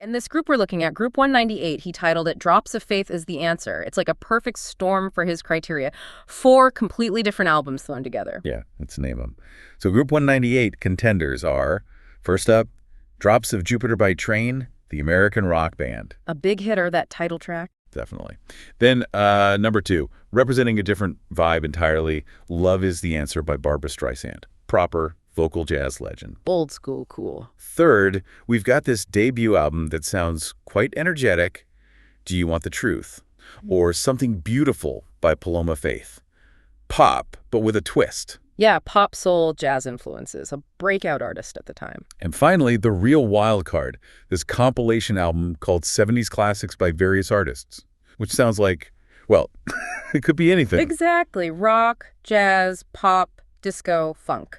And this group we're looking at, Group 198, he titled it Drops of Faith is the Answer. It's like a perfect storm for his criteria. 4 completely different albums thrown together. Yeah, let's name them. So Group 198 contenders are, first up, Drops of Jupiter by Train, the American rock band. A big hitter, that title track. Definitely. Then number 2, representing a different vibe entirely, Love is the Answer by Barbra Streisand. Proper vocal jazz legend. Old school cool. Third, we've got this debut album that sounds quite energetic, Do You Want the Truth? Or Something Beautiful by Paloma Faith. Pop, but with a twist. Yeah, pop, soul, jazz influences. A breakout artist at the time. And finally, the real wild card, this compilation album called 70s Classics by various artists, which sounds like, well, it could be anything. Exactly. Rock, jazz, pop, disco, funk.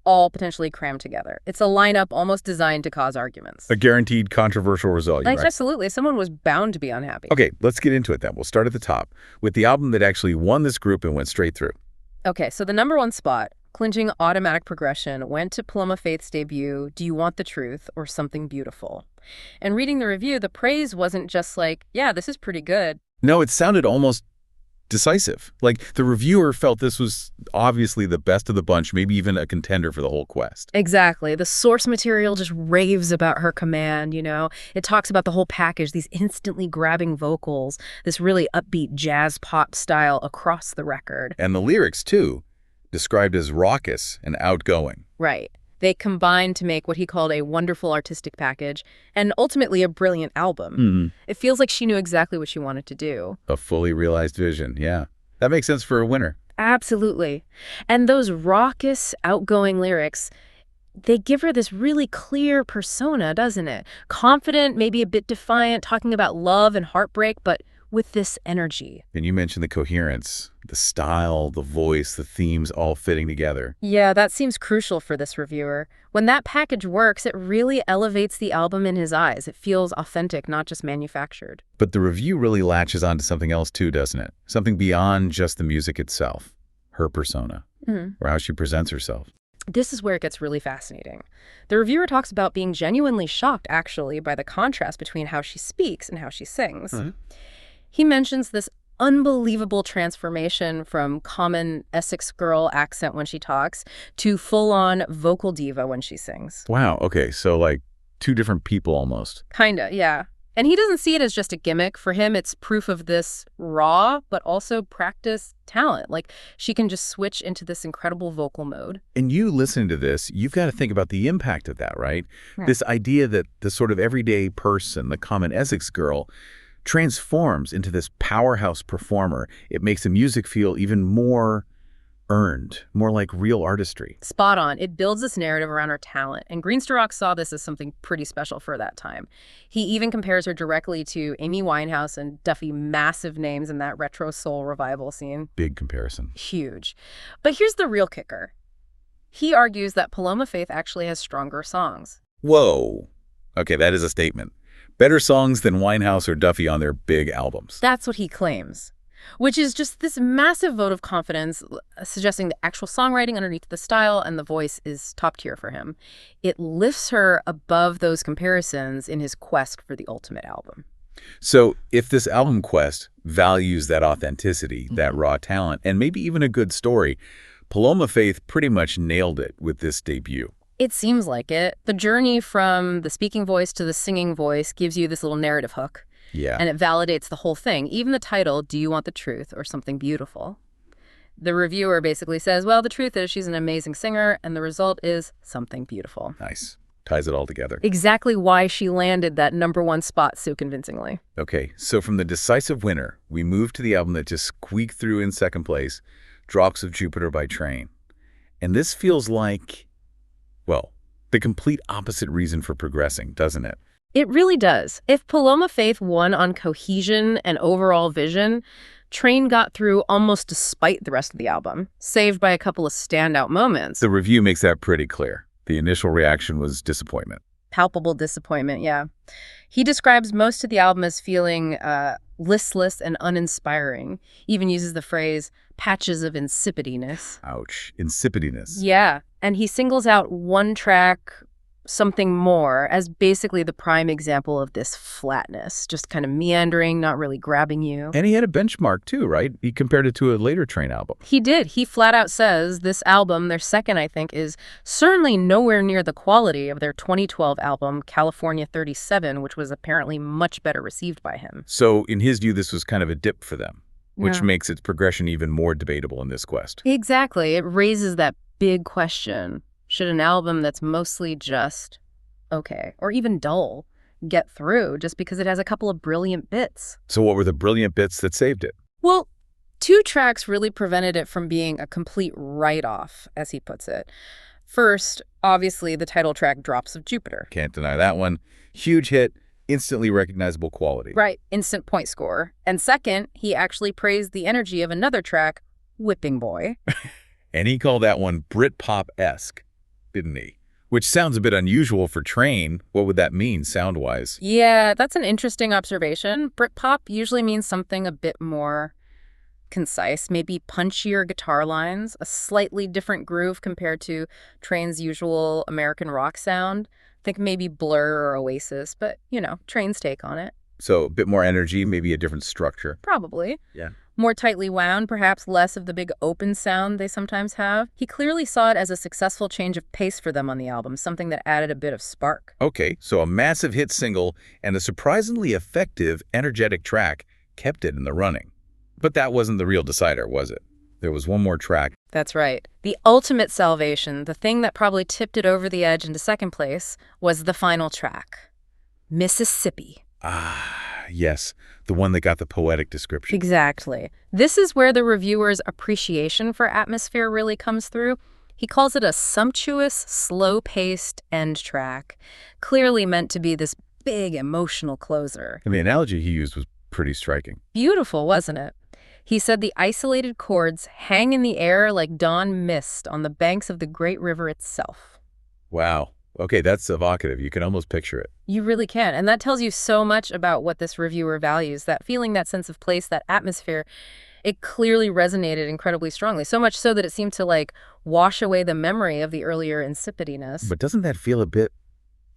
All potentially crammed together. It's a lineup almost designed to cause arguments. A guaranteed controversial result, right? Absolutely. Someone was bound to be unhappy. Okay, let's get into it then. We'll start at the top with the album that actually won this group and went straight through. Okay, so the number 1 spot, clinching automatic progression, went to Paloma Faith's debut, Do You Want the Truth? Or Something Beautiful. And reading the review, the praise wasn't just like, yeah, this is pretty good. No, it sounded almost decisive. Like the reviewer felt this was obviously the best of the bunch, maybe even a contender for the whole quest. Exactly. The source material just raves about her command, you know. It talks about the whole package, these instantly grabbing vocals, this really upbeat jazz pop style across the record. And the lyrics, too, described as raucous and outgoing. Right. They combined to make what he called a wonderful artistic package and ultimately a brilliant album. It feels like she knew exactly what she wanted to do. A fully realized vision, yeah. That makes sense for a winner. Absolutely. And those raucous, outgoing lyrics, they give her this really clear persona, doesn't it? Confident, maybe a bit defiant, talking about love and heartbreak, but with this energy. And you mentioned the coherence, the style, the voice, the themes all fitting together. Yeah, that seems crucial for this reviewer. When that package works, it really elevates the album in his eyes. It feels authentic, not just manufactured. But the review really latches onto something else too, doesn't it? Something beyond just the music itself, her persona, or how she presents herself. This is where it gets really fascinating. The reviewer talks about being genuinely shocked, actually, by the contrast between how she speaks and how she sings. He mentions this unbelievable transformation from common Essex girl accent when she talks to full-on vocal diva when she sings. Wow, okay, so like 2 different people almost. Kinda, yeah. And he doesn't see it as just a gimmick. For him, it's proof of this raw, but also practiced talent. Like, she can just switch into this incredible vocal mode. And you listening to this, you've got to think about the impact of that, right? This idea that the sort of everyday person, the common Essex girl, transforms into this powerhouse performer. It makes the music feel even more earned, more like real artistry. Spot on. It builds this narrative around her talent, and Greenstock saw this as something pretty special for that time. He even compares her directly to Amy Winehouse and Duffy, massive names in that retro soul revival scene. Big comparison. Huge. But here's the real kicker. He argues that Paloma Faith actually has stronger songs. Whoa. Okay, that is a statement. Better songs than Winehouse or Duffy on their big albums. That's what he claims, which is just this massive vote of confidence, suggesting the actual songwriting underneath the style and the voice is top tier for him. It lifts her above those comparisons in his quest for the ultimate album. So if this album quest values that authenticity, that raw talent, and maybe even a good story, Paloma Faith pretty much nailed it with this debut. It seems like it. The journey from the speaking voice to the singing voice gives you this little narrative hook. Yeah. And it validates the whole thing. Even the title, Do You Want the Truth? Or Something Beautiful? The reviewer basically says, well, the truth is she's an amazing singer, and the result is something beautiful. Nice. Ties it all together. Exactly why she landed that number 1 spot so convincingly. Okay, so from the decisive winner, we move to the album that just squeaked through in second place, Drops of Jupiter by Train. And this feels like, well, the complete opposite reason for progressing, doesn't it? It really does. If Paloma Faith won on cohesion and overall vision, Train got through almost despite the rest of the album, saved by a couple of standout moments. The review makes that pretty clear. The initial reaction was disappointment. Palpable disappointment, yeah. He describes most of the album as feeling listless and uninspiring. Even uses the phrase, patches of insipidiness. Ouch. Insipidiness. Yeah, and he singles out one track, something more as basically the prime example of this flatness, just kind of meandering, not really grabbing you. And he had a benchmark too, right? He compared it to a later Train album. He did. He flat out says this album, their second, I think, is certainly nowhere near the quality of their 2012 album, California 37, which was apparently much better received by him. So in his view, this was kind of a dip for them, which Yeah. makes its progression even more debatable in this quest. Exactly. It raises that big question. Should an album that's mostly just okay, or even dull, get through just because it has a couple of brilliant bits? So what were the brilliant bits that saved it? Well, 2 tracks really prevented it from being a complete write-off, as he puts it. First, obviously, the title track, Drops of Jupiter. Can't deny that one. Huge hit, instantly recognizable quality. Right, instant point score. And second, he actually praised the energy of another track, Whipping Boy. And he called that one Britpop-esque, didn't he? Which sounds a bit unusual for Train. What would that mean sound-wise? Yeah, that's an interesting observation. Britpop usually means something a bit more concise, maybe punchier guitar lines, a slightly different groove compared to Train's usual American rock sound. Think maybe Blur or Oasis, but, Train's take on it. So a bit more energy, maybe a different structure. Probably. Yeah. More tightly wound, perhaps less of the big open sound they sometimes have. He clearly saw it as a successful change of pace for them on the album, something that added a bit of spark. Okay, so a massive hit single and a surprisingly effective, energetic track kept it in the running. But that wasn't the real decider, was it? There was one more track. That's right. The ultimate salvation, the thing that probably tipped it over the edge into second place, was the final track, Mississippi. Ah, yes, the one that got the poetic description. Exactly. This is where the reviewer's appreciation for atmosphere really comes through. He calls it a sumptuous, slow-paced end track, clearly meant to be this big emotional closer. And the analogy he used was pretty striking. Beautiful, wasn't it? He said the isolated chords hang in the air like dawn mist on the banks of the great river itself. Wow. Okay, that's evocative. You can almost picture it. You really can. And that tells you so much about what this reviewer values, that feeling, that sense of place, that atmosphere. It clearly resonated incredibly strongly, so much so that it seemed to, wash away the memory of the earlier insipidiness. But doesn't that feel a bit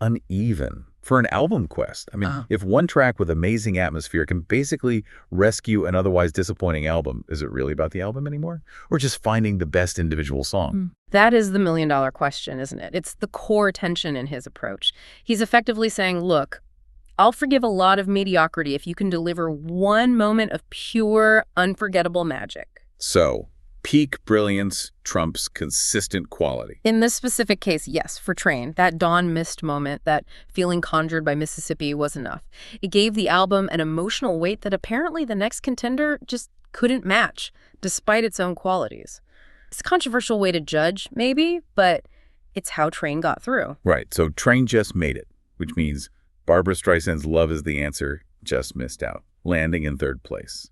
uneven for an album quest? I mean, if one track with amazing atmosphere can basically rescue an otherwise disappointing album, is it really about the album anymore? Or just finding the best individual song? That is the million-dollar question, isn't it? It's the core tension in his approach. He's effectively saying, look, I'll forgive a lot of mediocrity if you can deliver one moment of pure, unforgettable magic. So, peak brilliance trumps consistent quality. In this specific case, yes, for Train, that dawn mist moment, that feeling conjured by Mississippi was enough. It gave the album an emotional weight that apparently the next contender just couldn't match, despite its own qualities. It's a controversial way to judge, maybe, but it's how Train got through. Right, so Train just made it, which means Barbra Streisand's Love Is the Answer just missed out, landing in third place.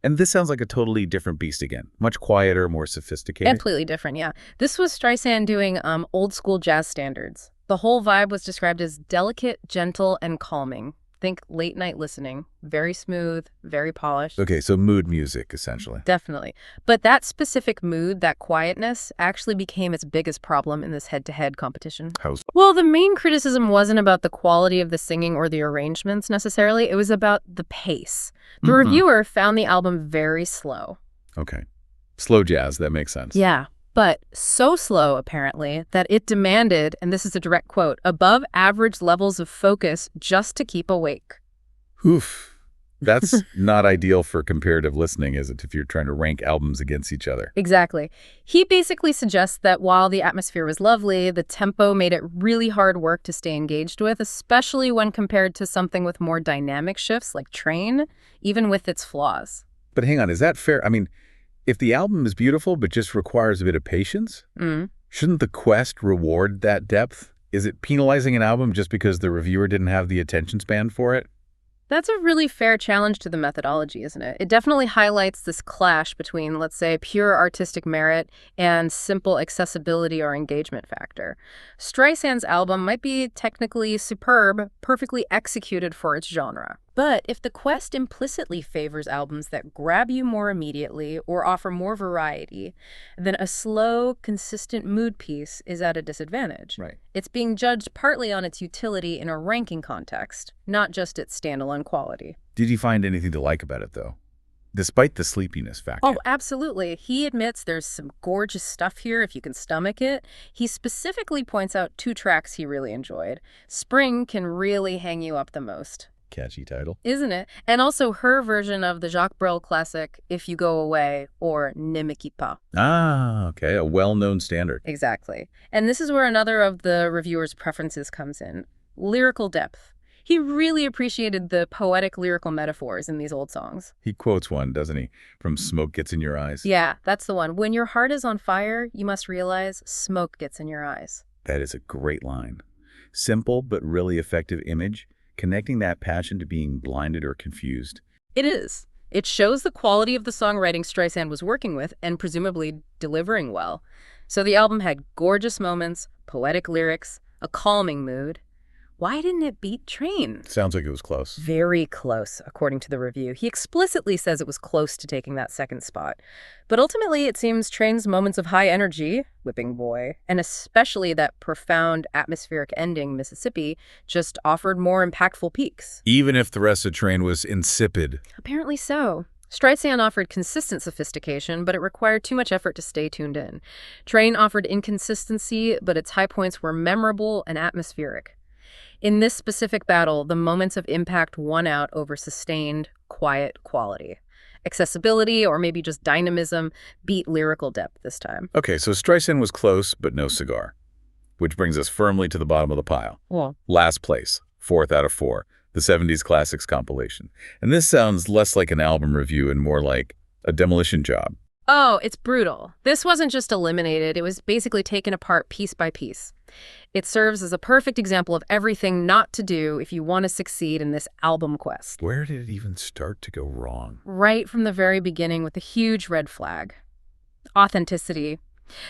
And this sounds like a totally different beast again. Much quieter, more sophisticated. Completely different, yeah. This was Streisand doing old school jazz standards. The whole vibe was described as delicate, gentle, and calming. Think late night listening. Very smooth, very polished. Okay, so mood music, essentially. Definitely. But that specific mood, that quietness, actually became its biggest problem in this head-to-head competition. How so? Well, the main criticism wasn't about the quality of the singing or the arrangements necessarily. It was about the pace. The reviewer found the album very slow. Okay. Slow jazz, that makes sense. Yeah, but so slow, apparently, that it demanded, and this is a direct quote, above average levels of focus just to keep awake. Oof. That's not ideal for comparative listening, is it, if you're trying to rank albums against each other? Exactly. He basically suggests that while the atmosphere was lovely, the tempo made it really hard work to stay engaged with, especially when compared to something with more dynamic shifts like Train, even with its flaws. But hang on, is that fair? I mean, if the album is beautiful but just requires a bit of patience, shouldn't the quest reward that depth? Is it penalizing an album just because the reviewer didn't have the attention span for it? That's a really fair challenge to the methodology, isn't it? It definitely highlights this clash between, let's say, pure artistic merit and simple accessibility or engagement factor. Streisand's album might be technically superb, perfectly executed for its genre. But if the quest implicitly favors albums that grab you more immediately or offer more variety, then a slow, consistent mood piece is at a disadvantage. Right. It's being judged partly on its utility in a ranking context, not just its standalone quality. Did you find anything to like about it, though? Despite the sleepiness factor. Oh, absolutely. He admits there's some gorgeous stuff here if you can stomach it. He specifically points out 2 tracks he really enjoyed. Spring can really hang you up the most. Catchy title. Isn't it? And also her version of the Jacques Brel classic, If You Go Away, or Ne Me Quitte Pas. Ah, okay. A well-known standard. Exactly. And this is where another of the reviewer's preferences comes in. Lyrical depth. He really appreciated the poetic lyrical metaphors in these old songs. He quotes one, doesn't he? From Smoke Gets in Your Eyes. Yeah, that's the one. When your heart is on fire, you must realize smoke gets in your eyes. That is a great line. Simple but really effective image, connecting that passion to being blinded or confused. It is. It shows the quality of the songwriting Streisand was working with and presumably delivering well. So the album had gorgeous moments, poetic lyrics, a calming mood. Why didn't it beat Train? Sounds like it was close. Very close, according to the review. He explicitly says it was close to taking that second spot. But ultimately, it seems Train's moments of high energy, Whipping Boy, and especially that profound atmospheric ending, Mississippi, just offered more impactful peaks. Even if the rest of Train was insipid. Apparently so. Streisand offered consistent sophistication, but it required too much effort to stay tuned in. Train offered inconsistency, but its high points were memorable and atmospheric. In this specific battle, the moments of impact won out over sustained, quiet quality. Accessibility, or maybe just dynamism, beat lyrical depth this time. Okay, so Streisand was close, but no cigar. Which brings us firmly to the bottom of the pile. Well, Last place, 4th out of 4, the 70s Classics compilation. And this sounds less like an album review and more like a demolition job. oh, it's brutal. This wasn't just eliminated. It was basically taken apart piece by piece. It serves as a perfect example of everything not to do if you want to succeed in this album quest. Where did it even start to go wrong? Right from the very beginning with a huge red flag. Authenticity.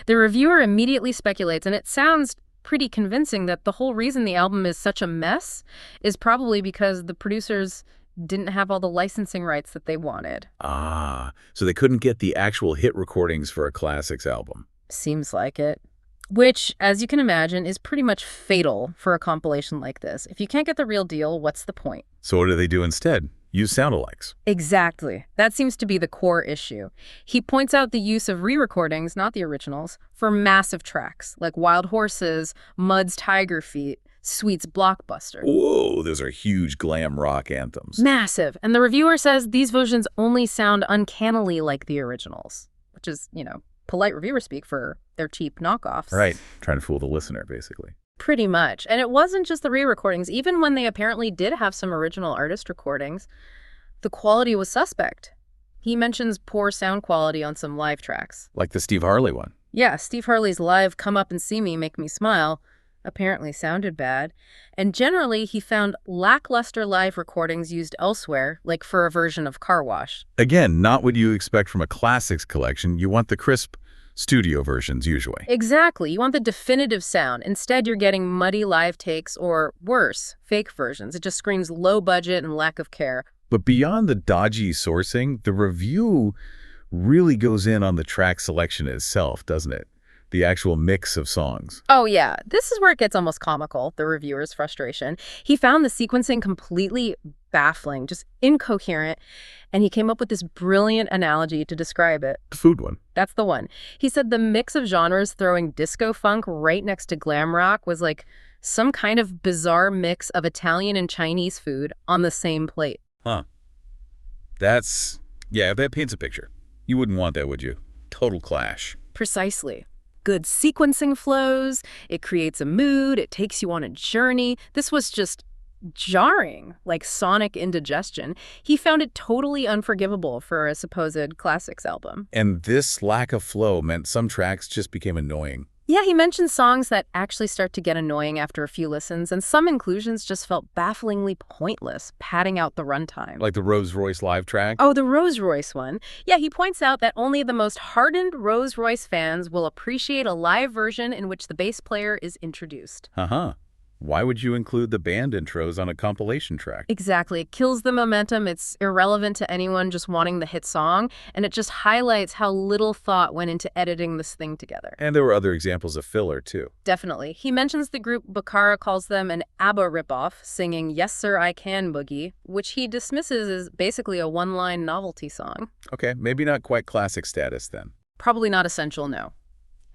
The reviewer immediately speculates, and it sounds pretty convincing, that the whole reason the album is such a mess is probably because the producers didn't have all the licensing rights that they wanted. Ah, so they couldn't get the actual hit recordings for a Classics album. Seems like it. Which, as you can imagine, is pretty much fatal for a compilation like this. If you can't get the real deal, what's the point? So what do they do instead? Use sound-alikes. Exactly. That seems to be the core issue. He points out the use of re-recordings, not the originals, for massive tracks, like Wild Horses, Mud's Tiger Feet, Sweet's Blockbuster. Whoa, those are huge glam rock anthems. Massive. And the reviewer says these versions only sound uncannily like the originals, which is, polite reviewer speak for their cheap knockoffs. Right. Trying to fool the listener, basically. Pretty much. And it wasn't just the re-recordings. Even when they apparently did have some original artist recordings, the quality was suspect. He mentions poor sound quality on some live tracks. Like the Steve Harley one. Yeah, Steve Harley's live Come Up and See Me, Make Me Smile apparently sounded bad. And generally, he found lackluster live recordings used elsewhere, like for a version of Car Wash. Again, not what you expect from a Classics collection. You want the crisp studio versions, usually. Exactly. You want the definitive sound. Instead, you're getting muddy live takes or, worse, fake versions. It just screams low budget and lack of care. But beyond the dodgy sourcing, the review really goes in on the track selection itself, doesn't it? The actual mix of songs. Oh, yeah. This is where it gets almost comical, the reviewer's frustration. He found the sequencing completely baffling, just incoherent, and he came up with this brilliant analogy to describe it. The food one. That's the one. He said the mix of genres throwing disco funk right next to glam rock was like some kind of bizarre mix of Italian and Chinese food on the same plate. Huh. That paints a picture. You wouldn't want that, would you? Total clash. Precisely. Good sequencing flows, it creates a mood, it takes you on a journey. This was just jarring, like sonic indigestion. He found it totally unforgivable for a supposed Classics album. And this lack of flow meant some tracks just became annoying. Yeah, he mentioned songs that actually start to get annoying after a few listens, and some inclusions just felt bafflingly pointless, padding out the runtime. Like the Rolls Royce live track? Oh, the Rolls Royce one. Yeah, he points out that only the most hardened Rolls Royce fans will appreciate a live version in which the bass player is introduced. Uh-huh. Why would you include the band intros on a compilation track? Exactly. It kills the momentum. It's irrelevant to anyone just wanting the hit song, and it just highlights how little thought went into editing this thing together. And there were other examples of filler, too. Definitely. He mentions the group Bakara calls them an ABBA ripoff, singing Yes Sir I Can Boogie, which he dismisses as basically a one-line novelty song. Okay, maybe not quite classic status then. Probably not essential, no.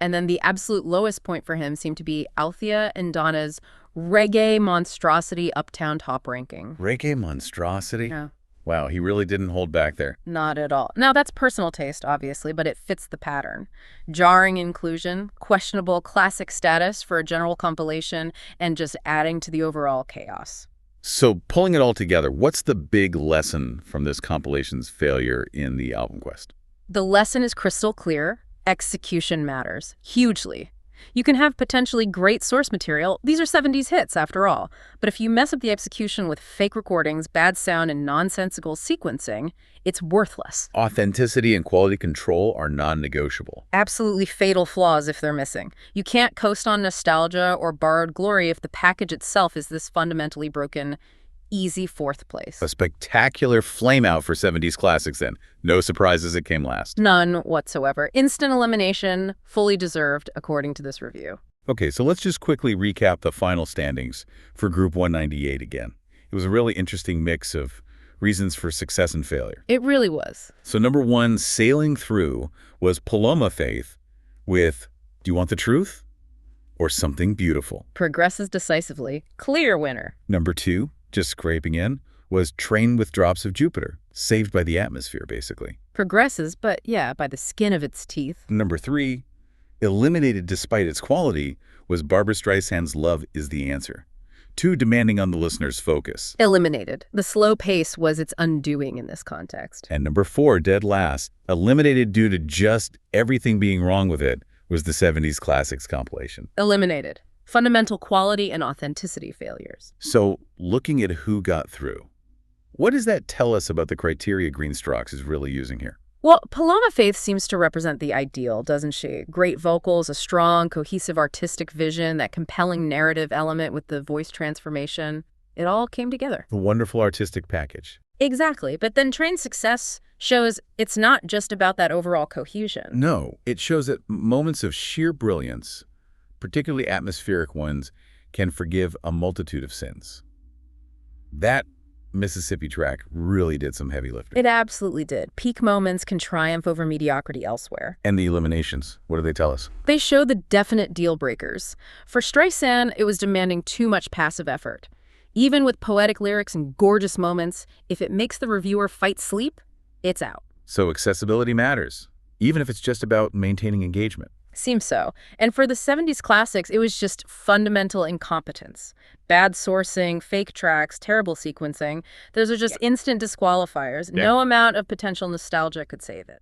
And then the absolute lowest point for him seemed to be Althea and Donna's reggae monstrosity uptown top ranking. Reggae monstrosity? Yeah. Wow, he really didn't hold back there. Not at all. Now, that's personal taste, obviously, but it fits the pattern. Jarring inclusion, questionable classic status for a general compilation, and just adding to the overall chaos. So, pulling it all together, what's the big lesson from this compilation's failure in the album quest? The lesson is crystal clear. Execution matters. Hugely. You can have potentially great source material. These are 70s hits, after all. But if you mess up the execution with fake recordings, bad sound, and nonsensical sequencing, it's worthless. Authenticity and quality control are non-negotiable. Absolutely fatal flaws if they're missing. You can't coast on nostalgia or borrowed glory if the package itself is this fundamentally broken, easy fourth place. A spectacular flame-out for 70s classics then. No surprises it came last. None whatsoever. Instant elimination, fully deserved, according to this review. Okay, so let's just quickly recap the final standings for Group 198 again. It was a really interesting mix of reasons for success and failure. It really was. So number 1, sailing through, was Paloma Faith with Do You Want the Truth? Or Something Beautiful. Progresses decisively. Clear winner. Number 2, just scraping in, was Train with Drops of Jupiter, saved by the atmosphere, basically. Progresses, but yeah, by the skin of its teeth. Number 3, eliminated despite its quality, was Barbra Streisand's Love Is the Answer, too demanding on the listener's focus. Eliminated. The slow pace was its undoing in this context. And number 4, dead last, eliminated due to just everything being wrong with it, was the 70s Classics compilation. Eliminated. Fundamental quality and authenticity failures. So, looking at who got through, what does that tell us about the criteria Greenstrokes is really using here? Well, Paloma Faith seems to represent the ideal, doesn't she? Great vocals, a strong, cohesive artistic vision, that compelling narrative element with the voice transformation. It all came together. A wonderful artistic package. Exactly. But then Train's success shows it's not just about that overall cohesion. No, it shows that moments of sheer brilliance, particularly atmospheric ones, can forgive a multitude of sins. That Mississippi track really did some heavy lifting. It absolutely did. Peak moments can triumph over mediocrity elsewhere. And the eliminations, what do they tell us? They show the definite deal breakers. For Streisand, it was demanding too much passive effort. Even with poetic lyrics and gorgeous moments, if it makes the reviewer fight sleep, it's out. So accessibility matters, even if it's just about maintaining engagement. Seems so. And for the 70s classics, it was just fundamental incompetence. Bad sourcing, fake tracks, terrible sequencing. Those are just instant disqualifiers. No amount of potential nostalgia could save it.